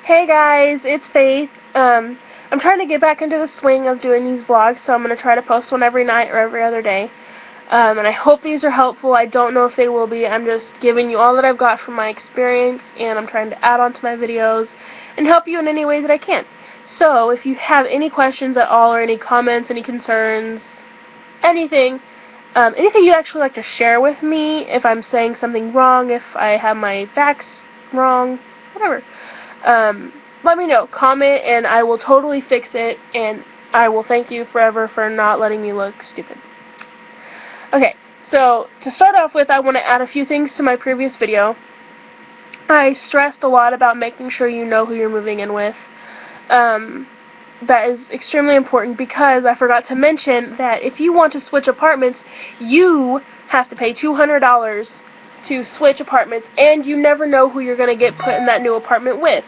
Hey guys, it's Faith. I'm trying to get back into the swing of doing these vlogs, so I'm going to try to post one every night or every other day. And I hope these are helpful. I don't know if they will be. I'm just giving you all that I've got from my experience, and I'm trying to add on to my videos and help you in any way that I can. So, if you have any questions at all, or any comments, any concerns, anything you'd actually like to share with me, if I'm saying something wrong, if I have my facts wrong, whatever, let me know. Comment, and I will totally fix it, and I will thank you forever for not letting me look stupid. Okay, so to start off with, I want to add a few things to my previous video. I stressed a lot about making sure you know who you're moving in with. That is extremely important because I forgot to mention that if you want to switch apartments, you have to pay $200 to switch apartments, and you never know who you're going to get put in that new apartment with.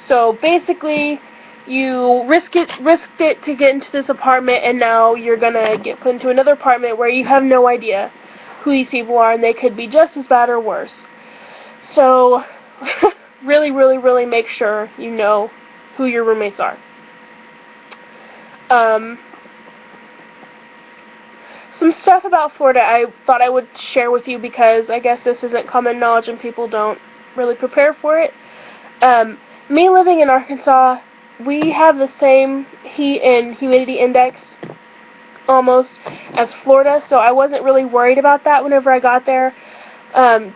So basically, you risked it to get into this apartment, and now you're going to get put into another apartment where you have no idea who these people are, and they could be just as bad or worse. So really, really, really make sure you know who your roommates are. Some stuff about Florida I thought I would share with you because I guess this isn't common knowledge and people don't really prepare for it. Me living in Arkansas, we have the same heat and humidity index almost as Florida, so I wasn't really worried about that whenever I got there.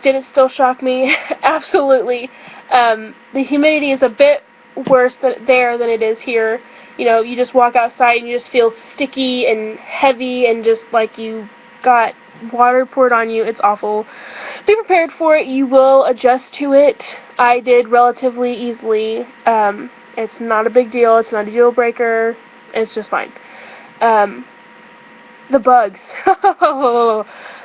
Did it still shock me? Absolutely. The humidity is a bit worse there than it is here. You know, you just walk outside and you just feel sticky and heavy and just like you got water poured on you. It's awful. Be prepared for it. You will adjust to it. I did relatively easily. It's not a big deal. It's not a deal breaker. It's just fine. The bugs.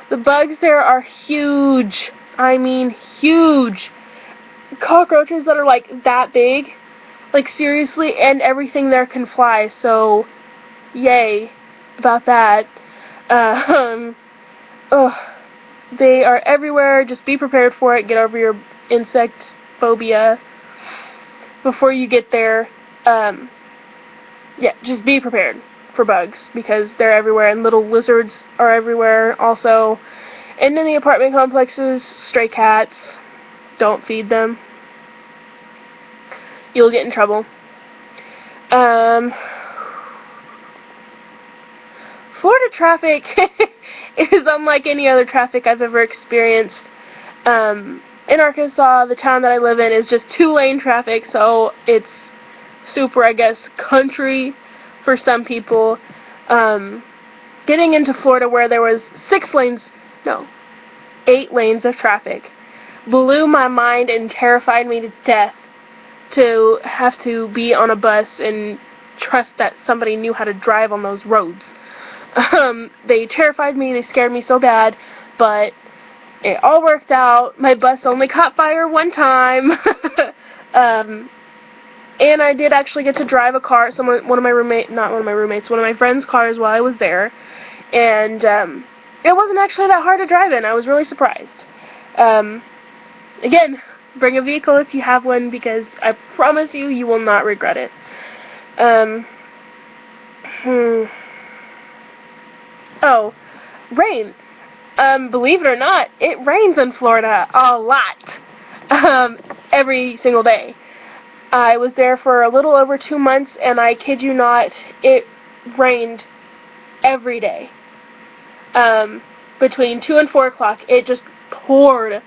The bugs there are huge. I mean, huge. Cockroaches that are like that big. Like, seriously, and everything there can fly, so yay about that. They are everywhere. Just be prepared for it. Get over your insect phobia before you get there. Yeah, just be prepared for bugs, because they're everywhere, and little lizards are everywhere also. And in the apartment complexes, stray cats, don't feed them. You'll get in trouble. Florida traffic is unlike any other traffic I've ever experienced. In Arkansas, the town that I live in is just 2-lane traffic, so it's super, I guess, country for some people. Getting into Florida where there was 8 lanes of traffic blew my mind and terrified me to death. To have to be on a bus and trust that somebody knew how to drive on those roads. They terrified me, they scared me so bad, but it all worked out. My bus only caught fire one time. And I did actually get to drive a car, one of my friend's cars while I was there. And it wasn't actually that hard to drive in. I was really surprised. Again, bring a vehicle if you have one, because I promise you, you will not regret it. Oh, rain. Believe it or not, it rains in Florida a lot. Every single day. I was there for a little over 2 months, and I kid you not, it rained every day. Between 2 and 4 o'clock, it just poured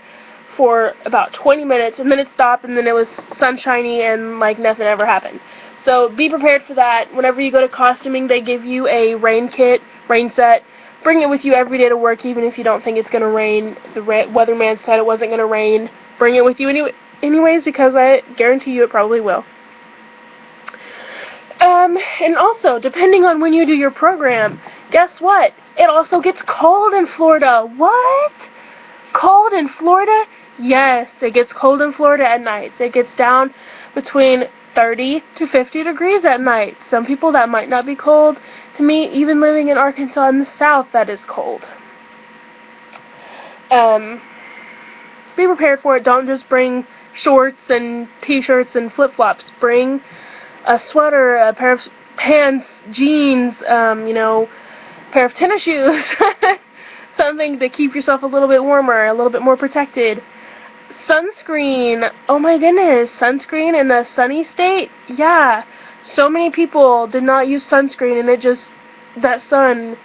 for about 20 minutes, and then it stopped, and then it was sunshiny, and like nothing ever happened. So be prepared for that. Whenever you go to costuming, they give you a rain kit, rain set. Bring it with you every day to work, even if you don't think it's going to rain. The weatherman said it wasn't going to rain. Bring it with you anyways, because I guarantee you it probably will. And also, depending on when you do your program, guess what? It also gets cold in Florida. What? Cold in Florida? Yes, it gets cold in Florida at nights. It gets down between 30 to 50 degrees at night. Some people, that might not be cold. To me, even living in Arkansas in the south, that is cold. Be prepared for it. Don't just bring shorts and t-shirts and flip-flops. Bring a sweater, a pair of pants, jeans, you know, a pair of tennis shoes. Something to keep yourself a little bit warmer, a little bit more protected. Sunscreen. Oh my goodness, sunscreen in a sunny state? Yeah. So many people did not use sunscreen, and that sun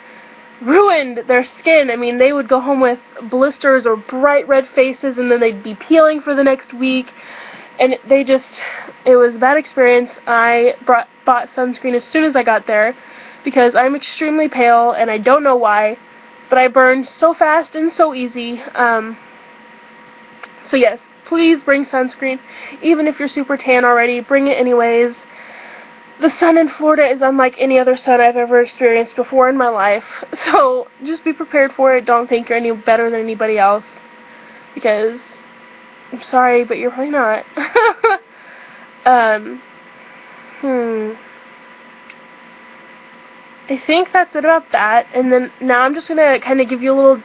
ruined their skin. I mean, they would go home with blisters or bright red faces, and then they'd be peeling for the next week. And it was a bad experience. I bought sunscreen as soon as I got there because I'm extremely pale, and I don't know why, but I burned so fast and so easy. So yes, please bring sunscreen. Even if you're super tan already, bring it anyways. The sun in Florida is unlike any other sun I've ever experienced before in my life. So just be prepared for it. Don't think you're any better than anybody else, because I'm sorry, but you're probably not. I think that's it about that. And then now I'm just gonna kind of give you a little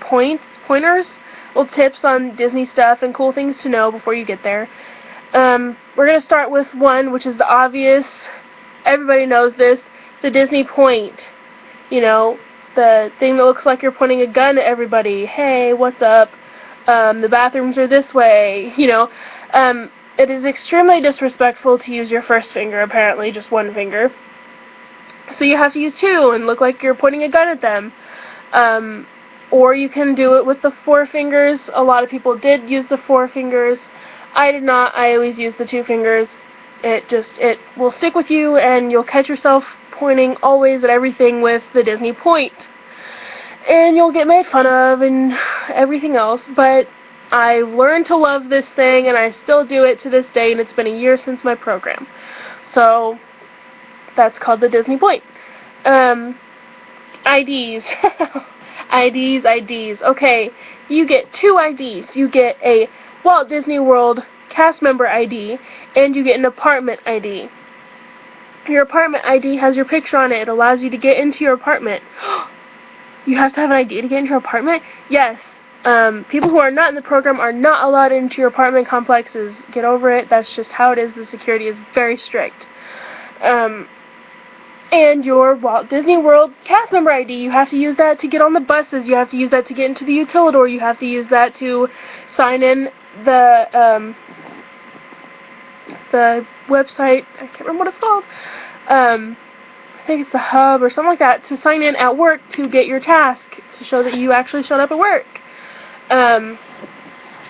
pointers, little tips on Disney stuff and cool things to know before you get there. We're going to start with one, which is the obvious. Everybody knows this. The Disney point. You know, the thing that looks like you're pointing a gun at everybody. Hey, what's up? The bathrooms are this way. You know, it is extremely disrespectful to use your first finger, apparently, just one finger. So you have to use two and look like you're pointing a gun at them. Or you can do it with the four fingers. A lot of people did use the four fingers. I did not. I always use the two fingers. It will stick with you, and you'll catch yourself pointing always at everything with the Disney point. And you'll get made fun of and everything else, but I learned to love this thing, and I still do it to this day, and it's been a year since my program. So that's called the Disney point. IDs. IDs. Okay, you get two IDs. You get a Walt Disney World cast member ID, and you get an apartment ID. Your apartment ID has your picture on it. It allows you to get into your apartment. You have to have an ID to get into your apartment? Yes. People who are not in the program are not allowed into your apartment complexes. Get over it. That's just how it is. The security is very strict. And your Walt Disney World cast member ID, you have to use that to get on the buses. You have to use that to get into the Utilidor. You have to use that to sign in the website. I can't remember what it's called. I think it's the Hub or something like that, to sign in at work to get your task, to show that you actually showed up at work.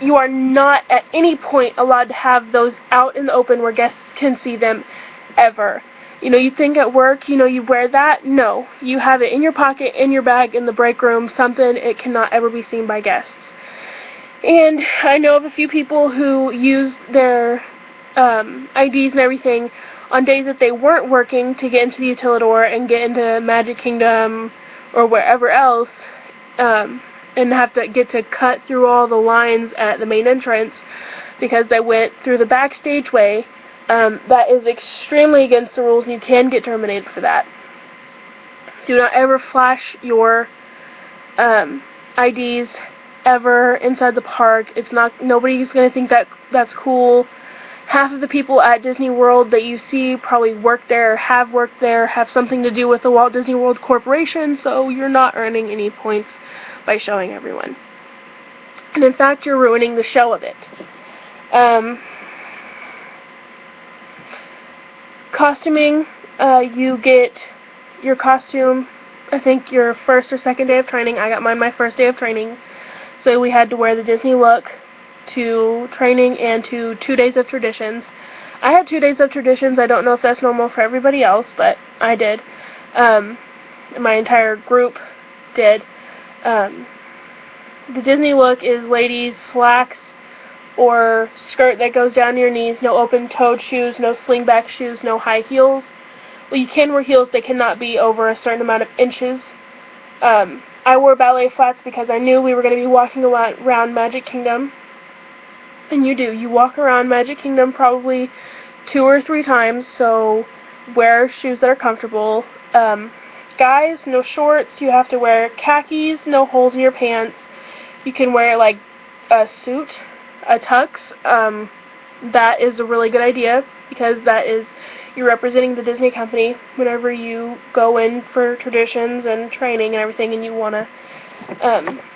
You are not at any point allowed to have those out in the open where guests can see them ever. You know, you think at work, you know, you wear that. No. You have it in your pocket, in your bag, in the break room, something. It cannot ever be seen by guests. And I know of a few people who used their IDs and everything on days that they weren't working to get into the Utilidor and get into Magic Kingdom or wherever else, and have to get to cut through all the lines at the main entrance because they went through the backstage way. That is extremely against the rules, and you can get terminated for that. Do not ever flash your IDs ever inside the park. Nobody's going to think that that's cool. Half of the people at Disney World that you see probably work there, have worked there, have something to do with the Walt Disney World Corporation, so you're not earning any points by showing everyone. And in fact, you're ruining the show of it. Costuming, you get your costume, I think your first or second day of training. I got mine my first day of training. So we had to wear the Disney look to training and to 2 days of traditions. I had 2 days of traditions. I don't know if that's normal for everybody else, but I did. My entire group did. The Disney look is ladies' slacks or skirt that goes down to your knees, no open-toed shoes, no slingback shoes, no high heels. Well, you can wear heels. They cannot be over a certain amount of inches. I wore ballet flats because I knew we were going to be walking a lot around Magic Kingdom. And you do. You walk around Magic Kingdom probably 2 or 3 times, so wear shoes that are comfortable. Guys, no shorts. You have to wear khakis, no holes in your pants. You can wear, like, a suit. a tux, that is a really good idea, because that is, you're representing the Disney company whenever you go in for traditions and training and everything, and you want to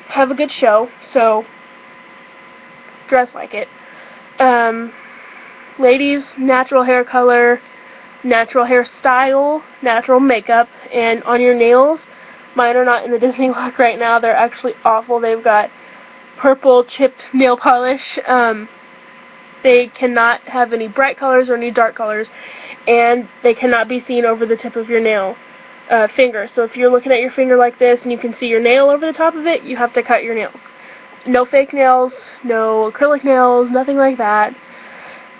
have a good show, so dress like it. Ladies, natural hair color, natural hairstyle, natural makeup, and on your nails, mine are not in the Disney look right now. They're actually awful. They've got purple chipped nail polish. They cannot have any bright colors or any dark colors, and they cannot be seen over the tip of your nail finger. So if you're looking at your finger like this and you can see your nail over the top of it, you have to cut your nails. No fake nails, no acrylic nails, nothing like that.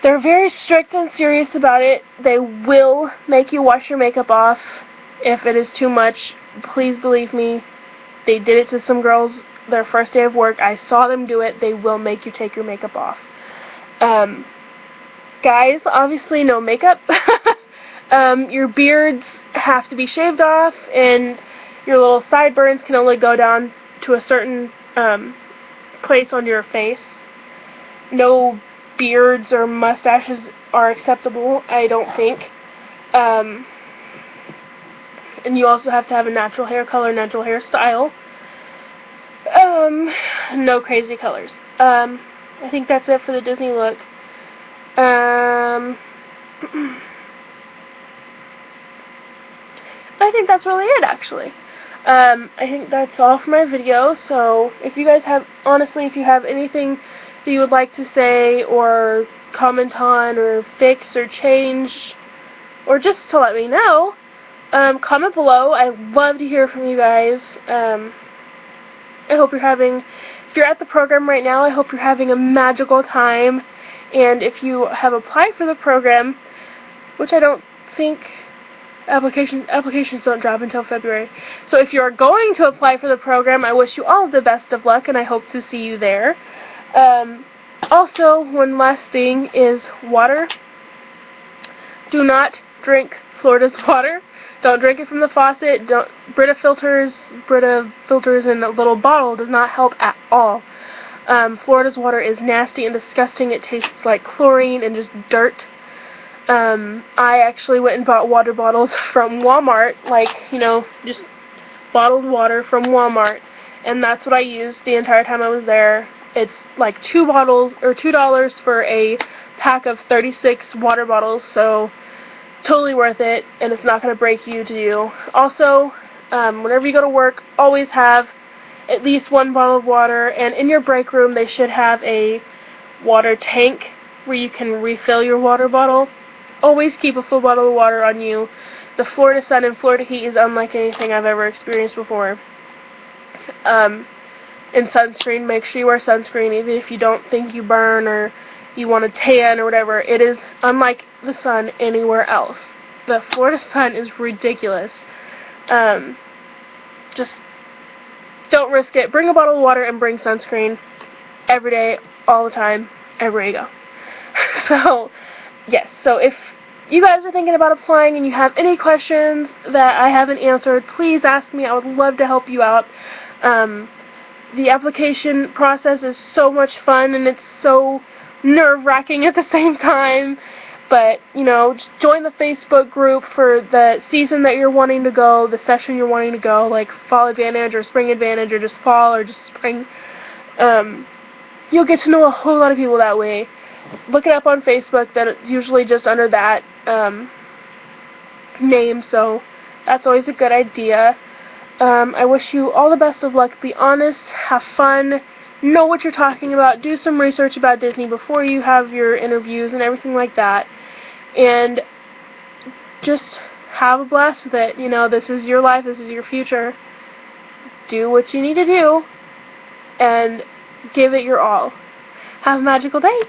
They're very strict and serious about it. They will make you wash your makeup off if it is too much. Please believe me. They did it to some girls their first day of work. I saw them do it. They will make you take your makeup off. Guys, obviously no makeup. Your beards have to be shaved off, and your little sideburns can only go down to a certain place on your face. No beards or mustaches are acceptable, I don't think. And you also have to have a natural hair color, natural hairstyle. No crazy colors. I think that's it for the Disney look. I think that's really it, actually. I think that's all for my video, so if you guys have, honestly, if you have anything that you would like to say or comment on or fix or change, or just to let me know, comment below. I'd love to hear from you guys. I hope you're having, if you're at the program right now, I hope you're having a magical time. And if you have applied for the program, which I don't think applications don't drop until February. So if you're going to apply for the program, I wish you all the best of luck, and I hope to see you there. Also, one last thing is water. Do not drink Florida's water. Don't drink it from the faucet. Brita filters in a little bottle does not help at all. Florida's water is nasty and disgusting. It tastes like chlorine and just dirt. I actually went and bought water bottles from Walmart, like, you know, just bottled water from Walmart, and that's what I used the entire time I was there. It's like $2 for a pack of 36 water bottles, so totally worth it, and it's not going to break you to do. Also, whenever you go to work, always have at least one bottle of water, and in your break room they should have a water tank where you can refill your water bottle. Always keep a full bottle of water on you. The Florida sun and Florida heat is unlike anything I've ever experienced before. And sunscreen, make sure you wear sunscreen even if you don't think you burn or you want to tan or whatever. It is unlike the sun anywhere else. The Florida sun is ridiculous. Just don't risk it. Bring a bottle of water and bring sunscreen every day, all the time, everywhere you go. So, yes. So if you guys are thinking about applying and you have any questions that I haven't answered, please ask me. I would love to help you out. The application process is so much fun, and it's so nerve-wracking at the same time. But, you know, just join the Facebook group for the season that you're wanting to go, the session you're wanting to go, like Fall Advantage or Spring Advantage or just Fall or just Spring. You'll get to know a whole lot of people that way. Look it up on Facebook. That it's usually just under that name, so that's always a good idea. I wish you all the best of luck. Be honest, have fun, know what you're talking about, do some research about Disney before you have your interviews and everything like that, and just have a blast with it. You know, this is your life, this is your future. Do what you need to do, and give it your all. Have a magical day.